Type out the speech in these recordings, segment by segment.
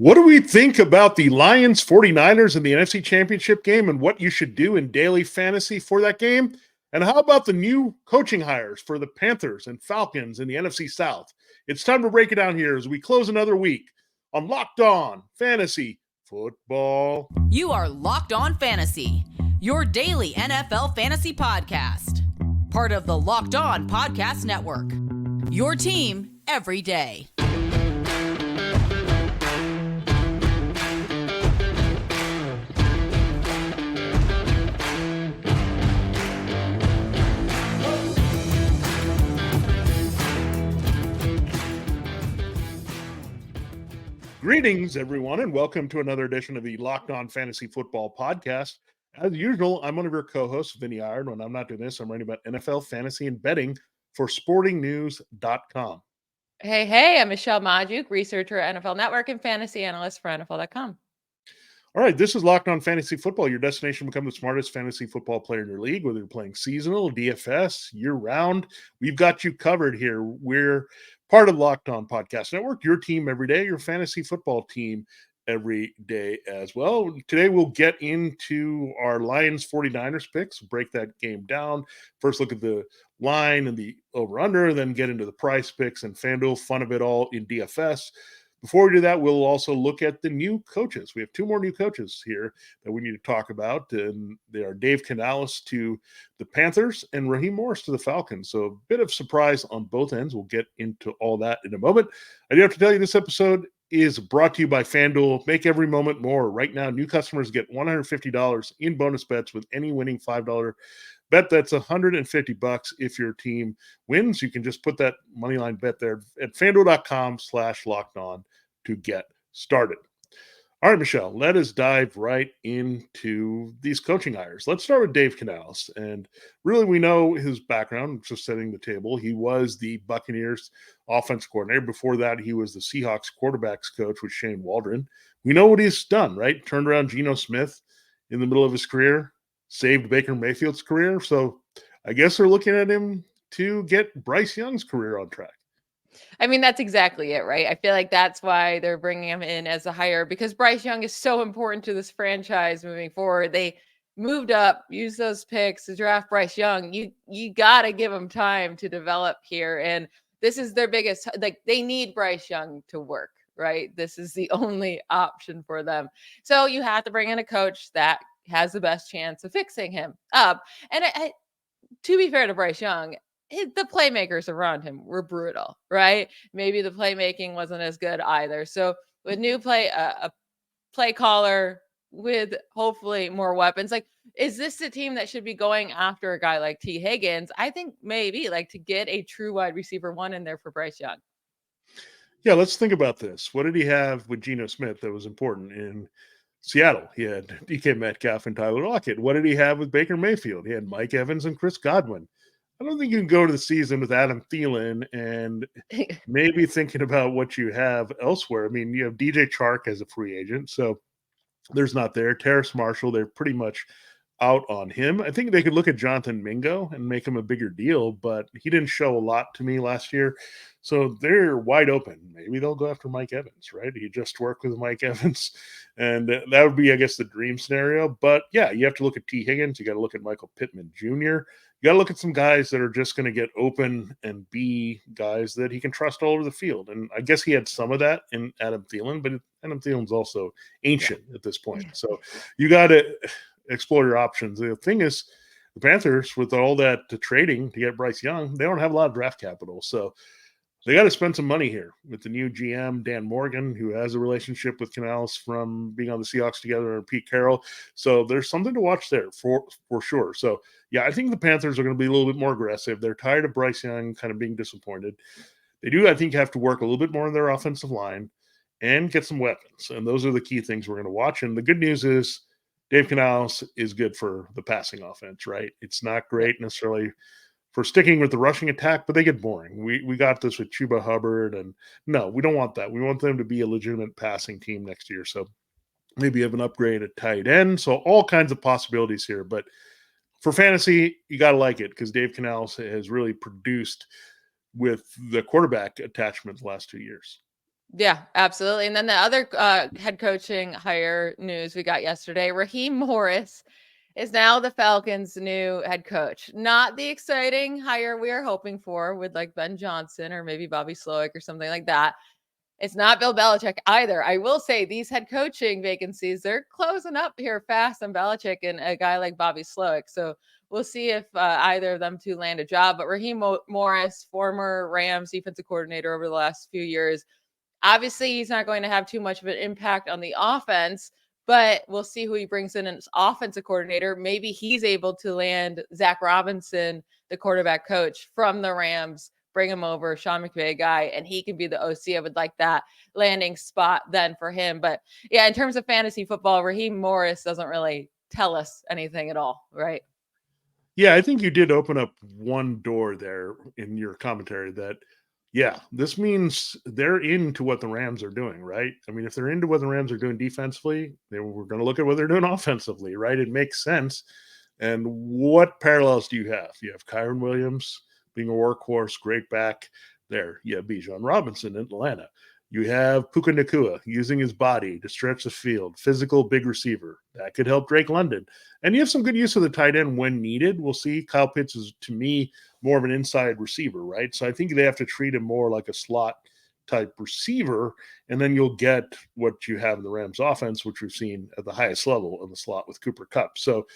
What do we think about the Lions-49ers in the NFC Championship game and what you should do in daily fantasy for that game? And how about the new coaching hires for the Panthers and Falcons in the NFC South? It's time to break it down here as we close another week on Locked On Fantasy Football. You are Locked On Fantasy, your daily NFL fantasy podcast. Part of the Locked On Podcast Network, your team every day. Greetings, everyone, and welcome to another edition of the Locked On Fantasy Football Podcast. As usual, I'm one of your co-hosts, Vinnie Iyer. When I'm not doing this, I'm writing about NFL fantasy and betting for sportingnews.com. Hey, I'm Michelle Magdziuk, researcher at NFL Network and fantasy analyst for NFL.com. All right, this is Locked On Fantasy Football, your destination to become the smartest fantasy football player in your league, whether you're playing seasonal, DFS, year-round. We've got you covered here. We're part of the Locked On Podcast Network, your team every day, your fantasy football team every day as well. Today, we'll get into our Lions-49ers picks, break that game down. First, look at the line and the over-under, then get into the price picks and FanDuel, fun of it all in DFS. Before we do that, we'll also look at the new coaches. We have two more new coaches here that we need to talk about, and they are Dave Canales to the Panthers and Raheem Morris to the Falcons. So a bit of surprise on both ends. We'll get into all that in a moment. I do have to tell you, this episode is brought to you by FanDuel. Make every moment more. Right now, new customers get $150 in bonus bets with any winning $5 bet. That's $150 if your team wins. You can just put that moneyline bet there at FanDuel.com/lockedon to get started. All right, Michelle, let us dive right into these coaching hires. Let's start with Dave Canales. And really, we know his background, just setting the table. He was the Buccaneers offense coordinator. Before that, he was the Seahawks quarterbacks coach with Shane Waldron. We know what he's done, right? Turned around Geno Smith in the middle of his career, saved Baker Mayfield's career. So I guess they're looking at him to get Bryce Young's career on track. I mean, that's exactly it, right? I feel like that's why they're bringing him in as a hire, because Bryce Young is so important to this franchise moving forward. They moved up, used those picks to draft Bryce Young. You got to give him time to develop here. And this is their biggest, they need Bryce Young to work, right? This is the only option for them. So you have to bring in a coach that has the best chance of fixing him up. And to be fair to Bryce Young, the playmakers around him were brutal, right? Maybe the playmaking wasn't as good either. So with new a play caller with hopefully more weapons, like, is this the team that should be going after a guy like T. Higgins? I think maybe, like, to get a true wide receiver one in there for Bryce Young. Yeah, let's think about this. What did he have with Geno Smith that was important in Seattle? He had DK Metcalf and Tyler Lockett. What did he have with Baker Mayfield? He had Mike Evans and Chris Godwin. I don't think you can go to the season with Adam Thielen and maybe thinking about what you have elsewhere. I mean, you have DJ Chark as a free agent, so there's not there. Terrace Marshall, they're pretty much out on him. I think they could look at Jonathan Mingo and make him a bigger deal, but he didn't show a lot to me last year. So they're wide open. Maybe they'll go after Mike Evans, right? You just work with Mike Evans, and that would be, I guess, the dream scenario. But yeah, you have to look at T. Higgins. You got to look at Michael Pittman Jr. You got to look at some guys that are just going to get open and be guys that he can trust all over the field. And I guess he had some of that in Adam Thielen, but Adam Thielen's also ancient at this point. So you got to explore your options. The thing is, the Panthers, with all that trading to get Bryce Young, they don't have a lot of draft capital. So they got to spend some money here with the new GM, Dan Morgan, who has a relationship with Canales from being on the Seahawks together, and Pete Carroll. So there's something to watch there for sure. So, yeah, I think the Panthers are going to be a little bit more aggressive. They're tired of Bryce Young kind of being disappointed. They do, I think, have to work a little bit more on their offensive line and get some weapons. And those are the key things we're going to watch. And the good news is Dave Canales is good for the passing offense, right? It's not great necessarily for sticking with the rushing attack, but they get boring. We got this with Chuba Hubbard, and no, we don't want that. We want them to be a legitimate passing team next year. So maybe you have an upgrade at tight end. So all kinds of possibilities here. But for fantasy, you got to like it because Dave Canales has really produced with the quarterback attachment the last 2 years. Yeah, absolutely. And then the other head coaching hire news we got yesterday, Raheem Morris is now the Falcons' new head coach. Not the exciting hire we are hoping for with like Ben Johnson or maybe Bobby Slowick or something like that. It's not Bill Belichick either. I will say these head coaching vacancies, they're closing up here fast on Belichick and a guy like Bobby Slowick. So we'll see if either of them two land a job. But Raheem Morris, former Rams defensive coordinator over the last few years, obviously he's not going to have too much of an impact on the offense, but we'll see who he brings in as offensive coordinator. Maybe he's able to land Zach Robinson, the quarterback coach from the Rams, bring him over, Sean McVay guy, and he can be the OC. I would like that landing spot then for him. But yeah, in terms of fantasy football, Raheem Morris doesn't really tell us anything at all, right? Yeah, I think you did open up one door there in your commentary that, yeah, this means they're into what the Rams are doing, right? I mean, if they're into what the Rams are doing defensively, then we're going to look at what they're doing offensively, right? It makes sense. And what parallels do you have? You have Kyron Williams being a workhorse, great back there. You have Bijan Robinson in Atlanta. You have Puka Nakua using his body to stretch the field, physical, big receiver. That could help Drake London. And you have some good use of the tight end when needed. We'll see. Kyle Pitts is, to me, more of an inside receiver, right? So I think they have to treat him more like a slot type receiver, and then you'll get what you have in the Rams offense, which we've seen at the highest level in the slot with Cooper Kupp. So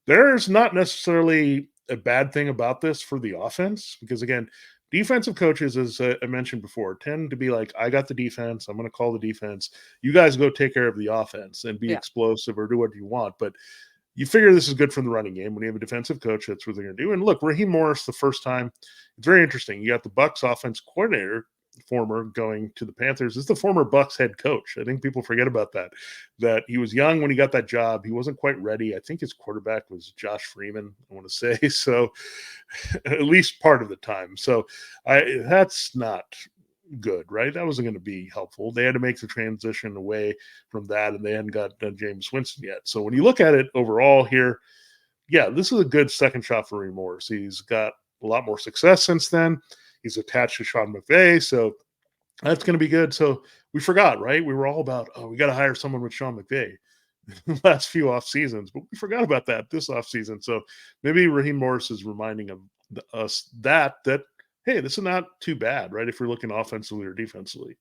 there's not necessarily a bad thing about this for the offense because, again, defensive coaches, as I mentioned before, tend to be like, I got the defense. I'm going to call the defense. You guys go take care of the offense and be explosive or do what you want. But you figure this is good for the running game. When you have a defensive coach, that's what they're going to do. And look, Raheem Morris, the first time, it's very interesting. You got the Bucs offense coordinator, former, going to the Panthers. This is the former Bucs head coach. I think people forget about that he was young when he got that job. He wasn't quite ready. I think his quarterback was Josh Freeman, I want to say. So at least part of the time. So that's not good, right? That wasn't going to be helpful. They had to make the transition away from that, and they hadn't got James Winston yet. So when you look at it overall here, yeah, this is a good second shot for Raheem Morris. He's got a lot more success since then. He's attached to Sean McVay, so that's going to be good. So we forgot, right? We were all about, we got to hire someone with Sean McVay the last few off seasons, but we forgot about that this off season. So maybe Raheem Morris is reminding us that hey, this is not too bad, right? If you're looking offensively or defensively.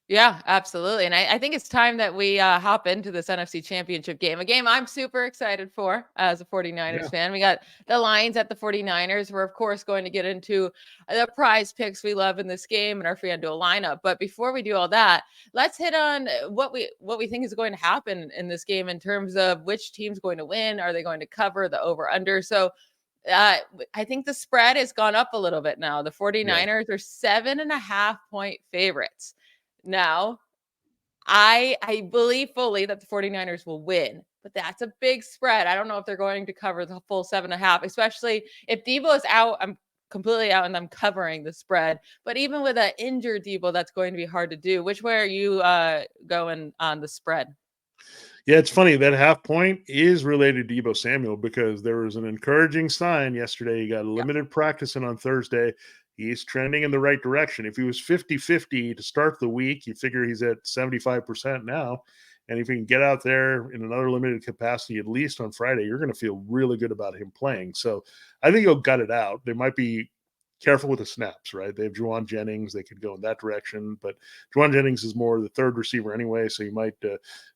Yeah, absolutely. And I think it's time that we hop into this NFC Championship game, a game I'm super excited for as a 49ers fan. We got the Lions at the 49ers. We're, of course, going to get into the prize picks we love in this game and our FanDuel lineup. But before we do all that, let's hit on what we think is going to happen in this game in terms of which team's going to win. Are they going to cover the over-under? So I think the spread has gone up a little bit now. The 49ers are 7.5-point favorites. Now, I believe fully that the 49ers will win, but that's a big spread. I don't know if they're going to cover the full 7.5, especially if Debo is out. I'm completely out and I'm covering the spread. But even with an injured Debo, that's going to be hard to do. Which way are you going on the spread? Yeah, it's funny. That half point is related to Debo Samuel because there was an encouraging sign yesterday. He got limited practice in on Thursday. He's trending in the right direction. If he was 50-50 to start the week, you figure he's at 75% now. And if he can get out there in another limited capacity, at least on Friday, you're going to feel really good about him playing. So I think he'll gut it out. They might be careful with the snaps, right? They have Juwan Jennings. They could go in that direction, but Juwan Jennings is more the third receiver anyway, so you might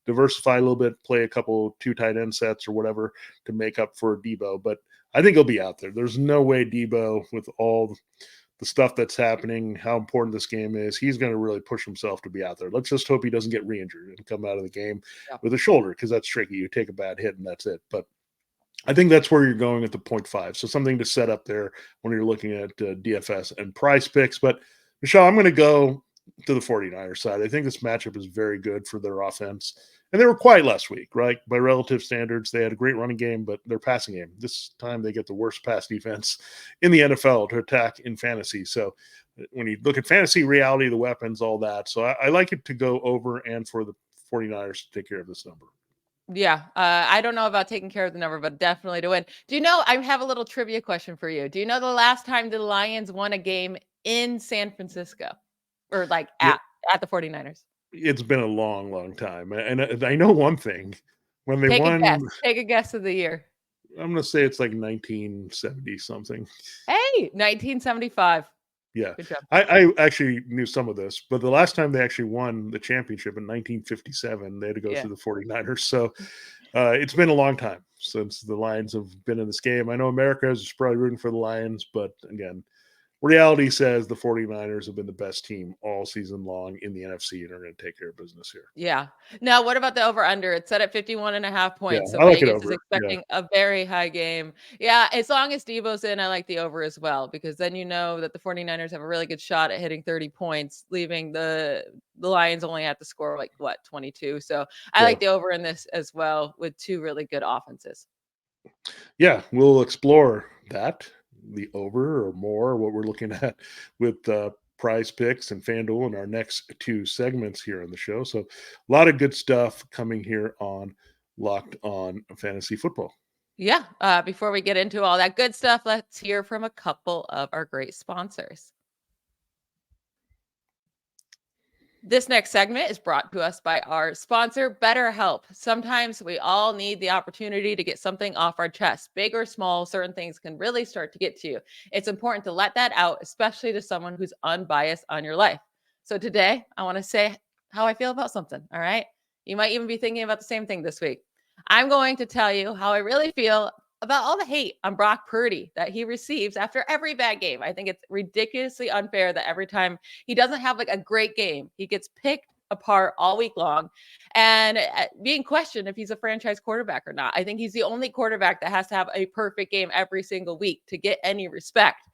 diversify a little bit, play a couple 2 tight end sets or whatever to make up for Debo. But I think he'll be out there. There's no way Debo, with all the stuff that's happening, how important this game is, he's going to really push himself to be out there. Let's just hope he doesn't get re-injured and come out of the game with a shoulder, because that's tricky. You take a bad hit and that's it. But I think that's where you're going at the 0.5. So something to set up there when you're looking at DFS and PrizePicks. But Michelle, I'm going to go to the 49ers side. I think this matchup is very good for their offense. And they were quiet last week, right? By relative standards, they had a great running game, but their passing game, this time they get the worst pass defense in the NFL to attack in fantasy. So when you look at fantasy, reality, the weapons, all that. So I like it to go over and for the 49ers to take care of this number. Yeah, I don't know about taking care of the number, but definitely to win. Do you know, I have a little trivia question for you. Do you know the last time the Lions won a game in San Francisco or like Yeah. at the 49ers. It's been a long, long time. And I know one thing. When they Take a guess. won, Take a guess of the year. I'm going to say it's like 1970 something. Hey, 1975. Yeah. Good job. I actually knew some of this, but the last time they actually won the championship in 1957, they had to go Yeah. through the 49ers. So it's been a long time since the Lions have been in this game. I know America is probably rooting for the Lions, but again, reality says the 49ers have been the best team all season long in the NFC and are going to take care of business here. Yeah. Now, what about the over-under? It's set at 51.5 points. Yeah, So I like it Vegas is over. expecting a very high game. Yeah, as long as Debo's in, I like the over as well, because then you know that the 49ers have a really good shot at hitting 30 points, leaving the Lions only have to score 22. So I like the over in this as well, with two really good offenses. Yeah, we'll explore that, the over or more, what we're looking at with PrizePicks and FanDuel in our next two segments here on the show. So a lot of good stuff coming here on Locked On Fantasy Football. Yeah. Before we get into all that good stuff, let's hear from a couple of our great sponsors. This next segment is brought to us by our sponsor, BetterHelp. Sometimes we all need the opportunity to get something off our chest. Big or small, certain things can really start to get to you. It's important to let that out, especially to someone who's unbiased on your life. So today, I want to say how I feel about something, all right? You might even be thinking about the same thing this week. I'm going to tell you how I really feel about all the hate on Brock Purdy that he receives after every bad game. I think it's ridiculously unfair that every time he doesn't have a great game, he gets picked apart all week long and being questioned if he's a franchise quarterback or not. I think he's the only quarterback that has to have a perfect game every single week to get any respect.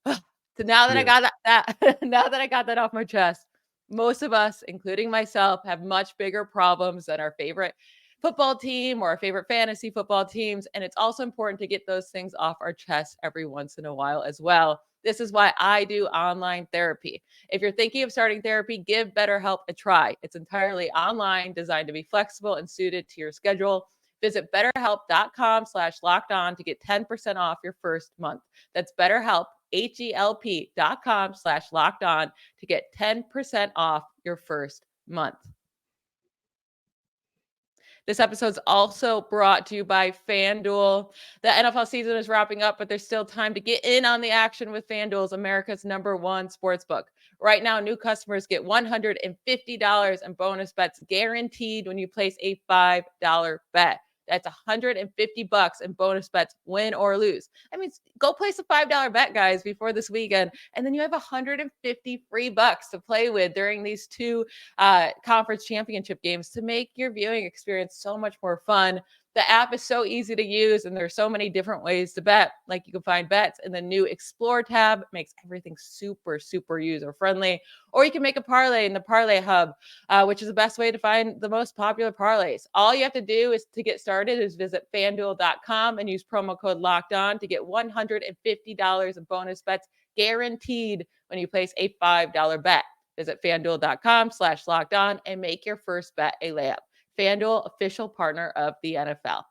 So now that I got that now that I got that off my chest, most of us, including myself, have much bigger problems than our favorite football team or our favorite fantasy football teams. And it's also important to get those things off our chest every once in a while as well. This is why I do online therapy. If you're thinking of starting therapy, give BetterHelp a try. It's entirely online, designed to be flexible and suited to your schedule. Visit betterhelp.com/lockedon to get 10% off your first month. That's BetterHelp, HELP.com/lockedon to get 10% off your first month. This episode is also brought to you by FanDuel. The NFL season is wrapping up, but there's still time to get in on the action with FanDuel's America's #1 sportsbook. Right now, new customers get $150 in bonus bets guaranteed when you place a $5 bet. That's $150 in bonus bets, win or lose. I mean, go place a $5 bet, guys, before this weekend, and then you have $150 free bucks to play with during these two conference championship games to make your viewing experience so much more fun. The app is so easy to use, and there's so many different ways to bet. Like, you can find bets in the new Explore tab, makes everything super, super user-friendly. Or you can make a parlay in the Parlay Hub, which is the best way to find the most popular parlays. All you have to do is to get started is visit FanDuel.com and use promo code LOCKEDON to get $150 in bonus bets guaranteed when you place a $5 bet. Visit FanDuel.com/lockedon and make your first bet a layup. FanDuel, official partner of the NFL.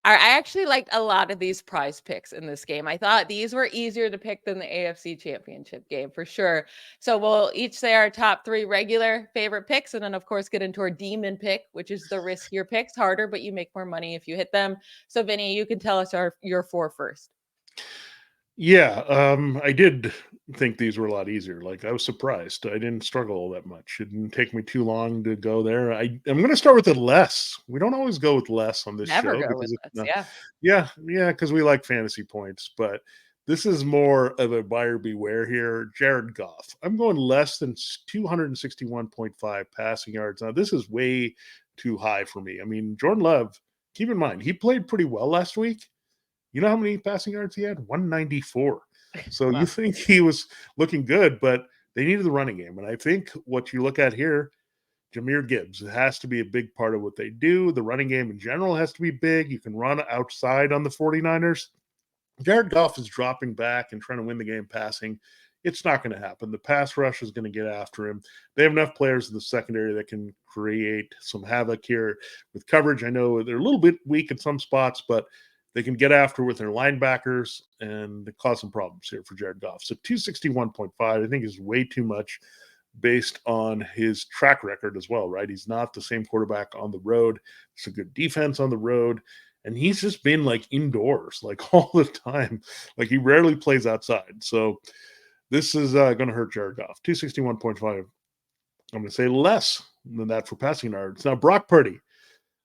I actually liked a lot of these prize picks in this game. I thought these were easier to pick than the AFC Championship game for sure. So we'll each say our top 3 regular favorite picks, and then of course get into our demon pick, which is the riskier picks, harder, but you make more money if you hit them. So Vinny, you can tell us your 4 first. Yeah, I did think these were a lot easier. Like, I was surprised. I didn't struggle all that much. It didn't take me too long to go there. I'm going to start with the less. We don't always go with less on this Never show go because with less, yeah. because we like fantasy points. But this is more of a buyer beware here. Jared Goff. I'm going less than 261.5 passing yards. Now, this is way too high for me. I mean, Jordan Love, keep in mind, he played pretty well last week. You know how many passing yards he had? 194. So Wow. You think he was looking good, but they needed the running game. And I think what you look at here, Jahmyr Gibbs, has to be a big part of what they do. The running game in general has to be big. You can run outside on the 49ers. Jared Goff is dropping back and trying to win the game passing. It's not going to happen. The pass rush is going to get after him. They have enough players in the secondary that can create some havoc here with coverage. I know they're a little bit weak in some spots, but they can get after with their linebackers and cause some problems here for Jared Goff. So 261.5, I think, is way too much based on his track record as well, right? He's not the same quarterback on the road. It's a good defense on the road. And he's just been like indoors, like all the time. Like he rarely plays outside. So this is going to hurt Jared Goff. 261.5. I'm going to say less than that for passing yards. Now, Brock Purdy.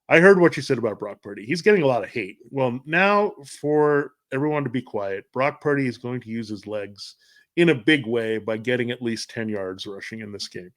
I heard what you said about Brock Purdy. He's getting a lot of hate. Well, now for everyone to be quiet, Brock Purdy is going to use his legs in a big way by getting at least 10 yards rushing in this game.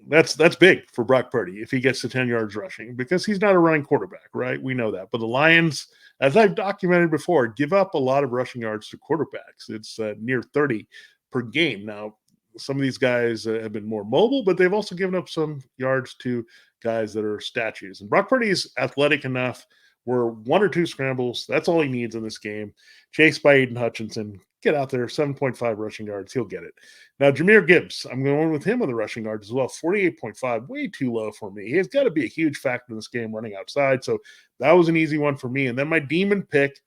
That's big for Brock Purdy if he gets to 10 yards rushing, because he's not a running quarterback, right? We know that. But the Lions, as I've documented before, give up a lot of rushing yards to quarterbacks. It's near 30 per game. Now, some of these guys have been more mobile, but they've also given up some yards to guys that are statues. And Brock Purdy is athletic enough where 1 or 2 scrambles, that's all he needs in this game. Chased by Aiden Hutchinson, get out there, 7.5 rushing yards, he'll get it. Now, Jahmyr Gibbs, I'm going with him on the rushing yards as well, 48.5, way too low for me. He's got to be a huge factor in this game running outside, so that was an easy one for me. And then my demon pick,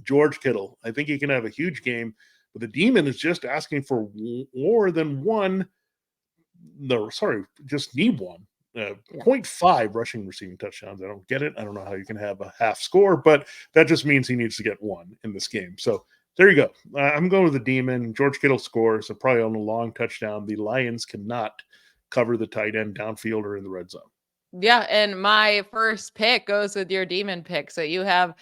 George Kittle. I think he can have a huge game, but the demon is just asking for more than one. No, sorry, just need one. 0.5 rushing receiving touchdowns. I don't get it. I don't know how you can have a half score, but that just means he needs to get one in this game. So there you go. I'm going with the demon. George Kittle scores, so probably on a long touchdown. The Lions cannot cover the tight end downfield or in the red zone. Yeah, and my first pick goes with your demon pick. So you have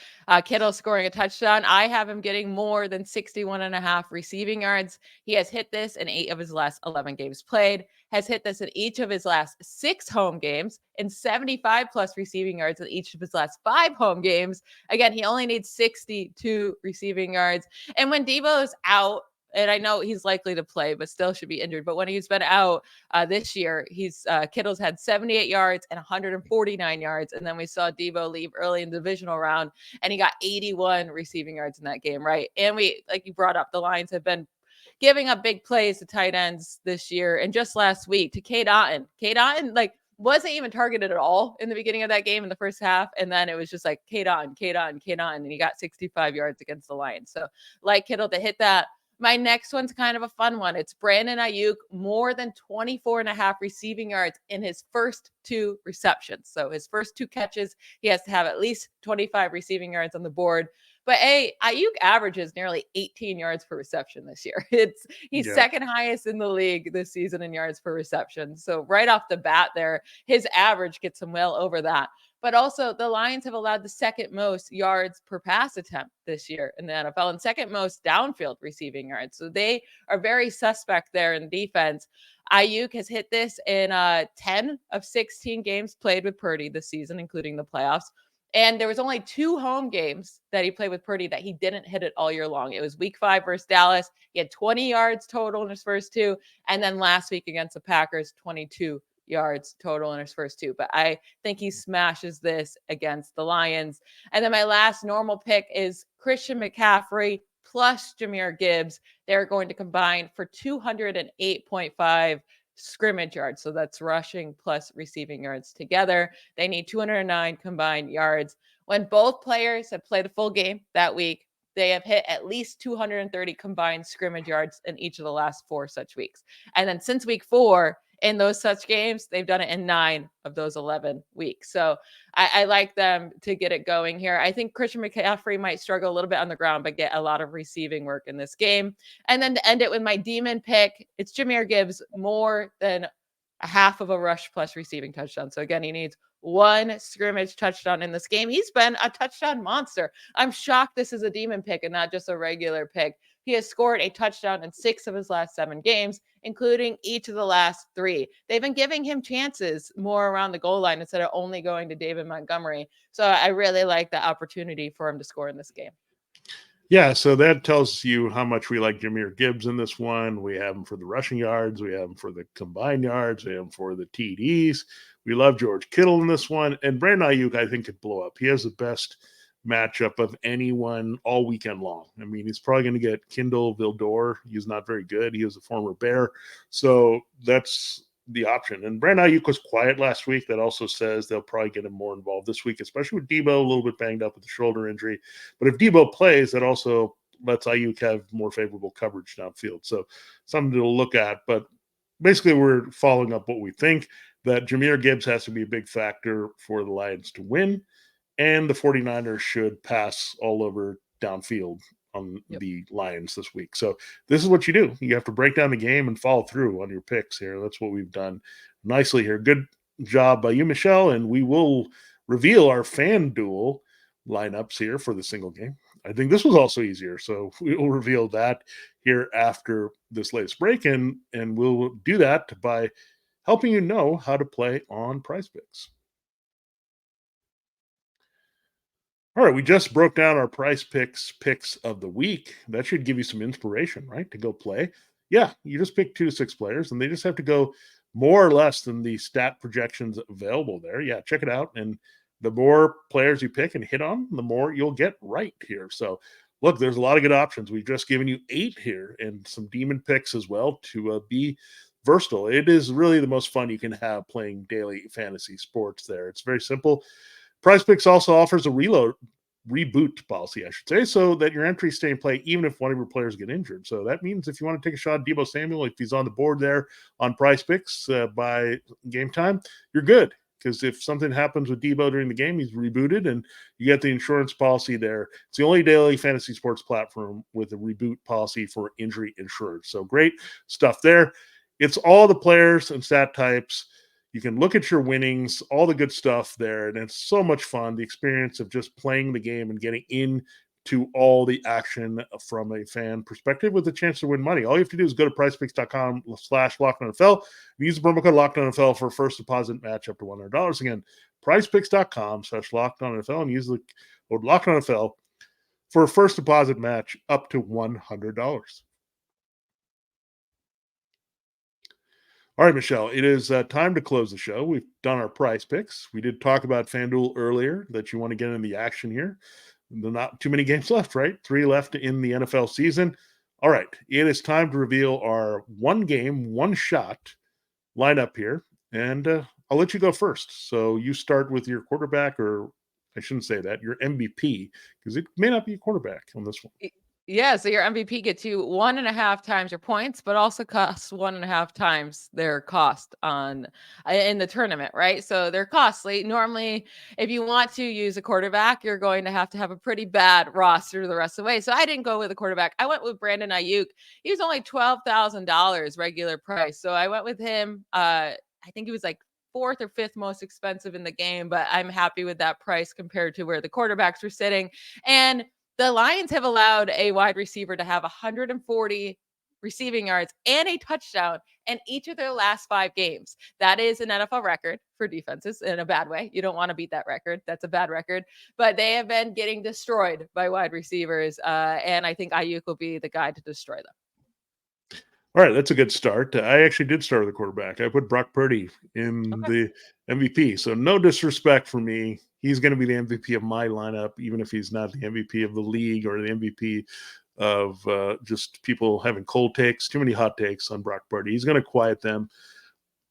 Kittle scoring a touchdown. I have him getting more than 61.5 receiving yards. He has hit this in 8 of his last 11 games played, has hit this in each of his last 6 home games, and 75 plus receiving yards in each of his last 5 home games. Again, he only needs 62 receiving yards. And when Deebo's out, and I know he's likely to play, but still should be injured. But when he's been out this year, Kittle's had 78 yards and 149 yards. And then we saw Deebo leave early in the divisional round, and he got 81 receiving yards in that game, right? And we, like you brought up, the Lions have been giving up big plays to tight ends this year. And just last week to Cade Otton. Cade Otton, like, wasn't even targeted at all in the beginning of that game in the first half. And then it was just like Cade Otton, and he got 65 yards against the Lions. So like Kittle to hit that. My next one's kind of a fun one. It's Brandon Ayuk, more than 24.5 receiving yards in his first 2 receptions. So his first 2 catches, he has to have at least 25 receiving yards on the board. But Ayuk averages nearly 18 yards per reception this year. He's second highest in the league this season in yards per reception. So right off the bat there, his average gets him well over that. But also, the Lions have allowed the second most yards per pass attempt this year in the NFL and second most downfield receiving yards. So they are very suspect there in defense. Ayuk has hit this in 10 of 16 games played with Purdy this season, including the playoffs. And there was only 2 home games that he played with Purdy that he didn't hit it all year long. It was week 5 versus Dallas. He had 20 yards total in his first 2. And then last week against the Packers, 22 yards total in his first 2. But I think he smashes this against the Lions. And then my last normal pick is Christian McCaffrey plus Jahmyr Gibbs. They're going to combine for 208.5 scrimmage yards. So that's rushing plus receiving yards together. They need 209 combined yards. When both players have played a full game that week, they have hit at least 230 combined scrimmage yards in each of the last 4 such weeks. And then since week 4, in those such games, they've done it in 9 of those 11 weeks. So I like them to get it going here. I think Christian McCaffrey might struggle a little bit on the ground, but get a lot of receiving work in this game. And then to end it with my demon pick, it's Jahmyr Gibbs, more than a half of a rush plus receiving touchdown. So again, he needs 1 scrimmage touchdown in this game. He's been a touchdown monster. I'm shocked this is a demon pick and not just a regular pick. He has scored a touchdown in 6 of his last 7 games, including each of the last 3. They've been giving him chances more around the goal line instead of only going to David Montgomery. So I really like the opportunity for him to score in this game. Yeah, so that tells you how much we like Jahmyr Gibbs in this one. We have him for the rushing yards. We have him for the combined yards. We have him for the TDs. We love George Kittle in this one. And Brandon Ayuk, I think, could blow up. He has the best matchup of anyone all weekend long. I mean, he's probably going to get Kindle Vildor. He's not very good. He was a former Bear. So that's the option. And Brandon Ayuk was quiet last week. That also says they'll probably get him more involved this week, especially with Debo a little bit banged up with the shoulder injury. But if Debo plays, that also lets Ayuk have more favorable coverage downfield. So something to look at. But basically, we're following up what we think, that Jahmyr Gibbs has to be a big factor for the Lions to win, and the 49ers should pass all over downfield on the Lions this week. So this is what you do. You have to break down the game and follow through on your picks here. That's what we've done nicely here. Good job by you, Michelle, and we will reveal our FanDuel lineups here for the single game. I think this was also easier, so we will reveal that here after this latest break, and we'll do that by helping you know how to play on PrizePicks. All right, we just broke down our PrizePicks picks of the week. That should give you some inspiration, right, to go play. Yeah, you just pick 2 to 6 players, and they just have to go more or less than the stat projections available there. Yeah, check it out. And the more players you pick and hit on, the more you'll get right here. So, look, there's a lot of good options. We've just given you 8 here and some demon picks as well to be versatile. It is really the most fun you can have playing daily fantasy sports there. It's very simple. PrizePicks also offers a reboot policy, I should say, so that your entries stay in play even if one of your players get injured. So that means if you want to take a shot at Deebo Samuel, if he's on the board there on PrizePicks by game time, you're good. Because if something happens with Deebo during the game, he's rebooted, and you get the insurance policy there. It's the only daily fantasy sports platform with a reboot policy for injury insurance. So great stuff there. It's all the players and stat types. You can look at your winnings, all the good stuff there, and it's so much fun, the experience of just playing the game and getting into all the action from a fan perspective with a chance to win money. All you have to do is go to prizepicks.com/LockedOnNFL and use the promo code LockedOnNFL for a first deposit match up to $100. Again, prizepicks.com/LockedOnNFL and use the code LockedOnNFL for a first deposit match up to $100. All right, Michelle, it is time to close the show. We've done our prize picks. We did talk about FanDuel earlier, that you want to get in the action here. There's not too many games left, right? 3 left in the NFL season. All right, it is time to reveal our one game, one shot lineup here. And I'll let you go first. So you start with your quarterback, or I shouldn't say that, your MVP, because it may not be a quarterback on this one. Yeah, so your MVP gets you 1.5 times your points, but also costs 1.5 times their cost on in the tournament, right? So they're costly. Normally, if you want to use a quarterback, you're going to have a pretty bad roster the rest of the way. So I didn't go with a quarterback. I went with Brandon Ayuk. He was only $12,000 regular price. So I went with him. I think he was like 4th or 5th most expensive in the game, but I'm happy with that price compared to where the quarterbacks were sitting. And the Lions have allowed a wide receiver to have 140 receiving yards and a touchdown in each of their last 5 games. That is an NFL record for defenses in a bad way. You don't want to beat that record. That's a bad record. But they have been getting destroyed by wide receivers, and I think Ayuk will be the guy to destroy them. All right, that's a good start. I actually did start with the quarterback. I put Brock Purdy in the MVP. So no disrespect for me. He's going to be the MVP of my lineup, even if he's not the MVP of the league or the MVP of just people having cold takes, too many hot takes on Brock Purdy. He's going to quiet them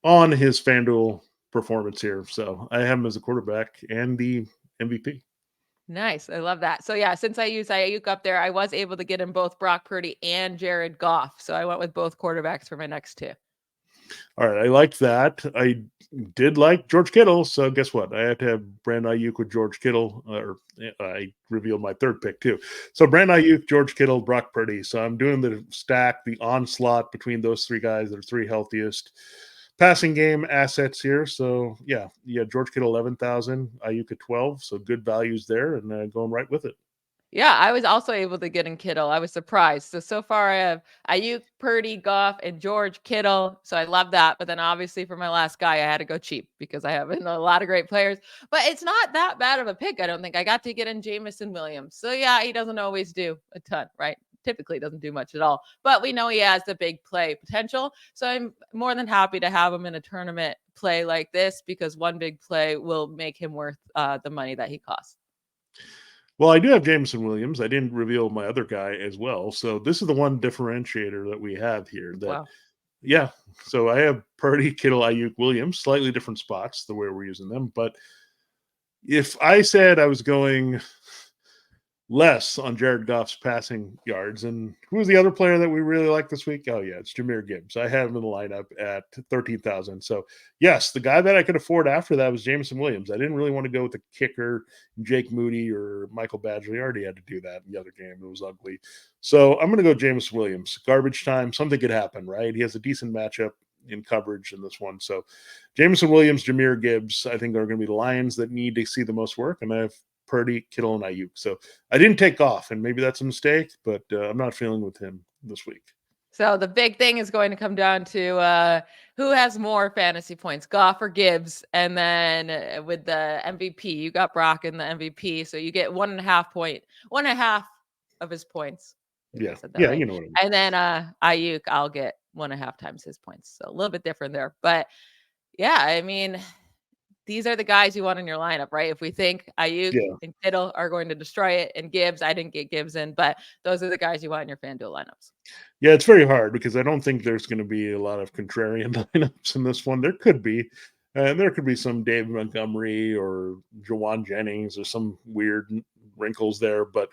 on his FanDuel performance here. So I have him as a quarterback and the MVP. Nice. I love that. So yeah, since I used Ayuk up there, I was able to get him both Brock Purdy and Jared Goff. So I went with both quarterbacks for my next 2. All right, I liked that. I did like George Kittle, so guess what? I had to have Brandon Ayuk with George Kittle, or I revealed my 3rd pick too. So Brandon Ayuk, George Kittle, Brock Purdy. So I'm doing the stack, the onslaught between those 3 guys that are 3 healthiest passing game assets here. So yeah, George Kittle 11,000, Ayuk at 12. So good values there, and going right with it. Yeah, I was also able to get in Kittle. I was surprised. So far I have Ayuk, Purdy, Goff, and George Kittle. So I love that. But then obviously for my last guy, I had to go cheap because I have a lot of great players. But it's not that bad of a pick, I don't think. I got to get in Jamison Williams. So yeah, he doesn't always do a ton, right? Typically doesn't do much at all. But we know he has the big play potential. So I'm more than happy to have him in a tournament play like this because one big play will make him worth the money that he costs. Well, I do have Jameson Williams. I didn't reveal my other guy as well. So this is the one differentiator that we have here, that Yeah. So I have Purdy, Kittle, Ayuk, Williams, slightly different spots the way we're using them. But if I said I was going less on Jared Goff's passing yards, and who was the other player that we really like this week? Oh, yeah, it's Jahmyr Gibbs. I have him in the lineup at 13,000. So, yes, the guy that I could afford after that was Jameson Williams. I didn't really want to go with the kicker, Jake Moody or Michael Badgley. I already had to do that in the other game. It was ugly. So, I'm going to go Jameson Williams. Garbage time. Something could happen, right? He has a decent matchup in coverage in this one. So, Jameson Williams, Jahmyr Gibbs, I think are going to be the Lions that need to see the most work. And I have Purdy, Kittle, and Ayuk. So I didn't take off, and maybe that's a mistake, but I'm not feeling with him this week. So the big thing is going to come down to who has more fantasy points, Goff or Gibbs. And then with the MVP, you got Brock in the MVP. So you get 1.5 of his points. Yeah. Yeah, right. You know what I mean. And then Ayuk, I'll get 1.5 times his points. So a little bit different there. But yeah, I mean, these are the guys you want in your lineup, right? If we think Ayuk and Kittle are going to destroy it, and Gibbs, I didn't get Gibbs in, but those are the guys you want in your FanDuel lineups. Yeah, it's very hard because I don't think there's going to be a lot of contrarian lineups in this one. There could be, and there could be some Dave Montgomery or Jawan Jennings or some weird wrinkles there, but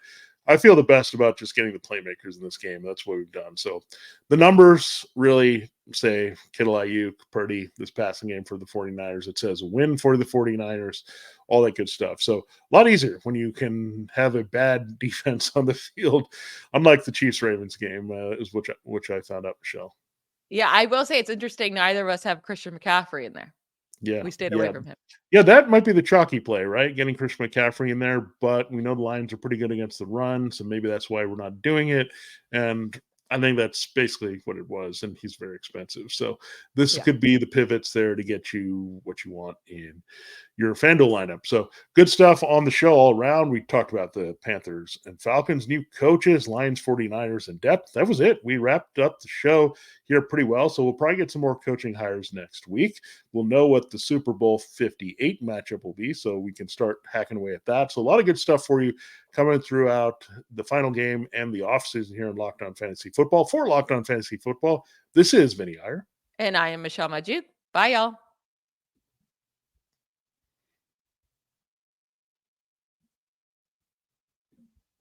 I feel the best about just getting the playmakers in this game. That's what we've done. So the numbers really say Kittle, Ayuk, Purdy, this passing game for the 49ers. It says win for the 49ers, all that good stuff. So a lot easier when you can have a bad defense on the field, unlike the Chiefs-Ravens game, is which I found out, Michelle. Yeah, I will say it's interesting. Neither of us have Christian McCaffrey in there. Yeah. We stayed away from him. Yeah, that might be the chalky play, right? Getting Christian McCaffrey in there, but we know the Lions are pretty good against the run, so maybe that's why we're not doing it. And I think that's basically what it was, and he's very expensive. So this could be the pivots there to get you what you want in your FanDuel lineup. So good stuff on the show all around. We talked about the Panthers and Falcons, new coaches, Lions 49ers in depth. That was it. We wrapped up the show here pretty well. So we'll probably get some more coaching hires next week. We'll know what the Super Bowl 58 matchup will be, so we can start hacking away at that. So a lot of good stuff for you coming throughout the final game and the offseason here in Locked On Fantasy Football. For Locked On Fantasy Football, this is Vinnie Iyer. And I am Michelle Magdziuk. Bye, y'all.